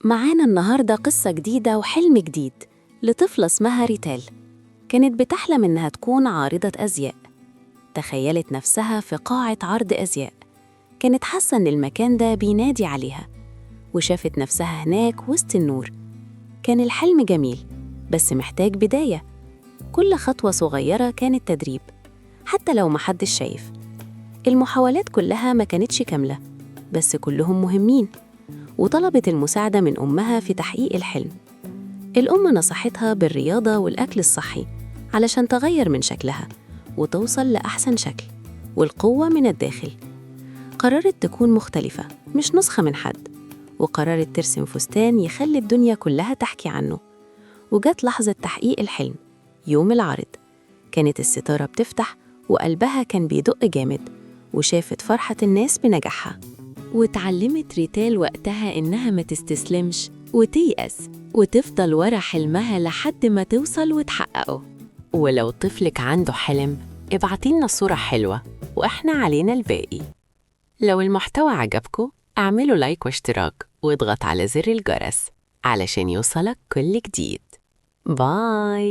معانا النهاردة قصة جديدة وحلم جديد لطفلة اسمها ريتال. كانت بتحلم إنها تكون عارضة أزياء. تخيلت نفسها في قاعة عرض أزياء، كانت حاسة إن المكان ده بينادي عليها، وشافت نفسها هناك وسط النور. كان الحلم جميل بس محتاج بداية. كل خطوة صغيرة كانت تدريب، حتى لو محدش شايف. المحاولات كلها ما كانتش كاملة، بس كلهم مهمين. وطلبت المساعدة من أمها في تحقيق الحلم. الأم نصحتها بالرياضة والأكل الصحي علشان تغير من شكلها وتوصل لأحسن شكل، والقوة من الداخل. قررت تكون مختلفة، مش نسخة من حد، وقررت ترسم فستان يخلي الدنيا كلها تحكي عنه. وجت لحظة تحقيق الحلم، يوم العرض. كانت الستارة بتفتح وقلبها كان بيدق جامد، وشافت فرحة الناس بنجاحها. واتعلمت ريتال وقتها إنها ما تستسلمش وتيأس، وتفضل ورا حلمها لحد ما توصل وتحققه. ولو طفلك عنده حلم، ابعتيلنا صورة حلوة وإحنا علينا الباقي. لو المحتوى عجبكم، اعملوا لايك واشتراك واضغط على زر الجرس علشان يوصلك كل جديد. باي.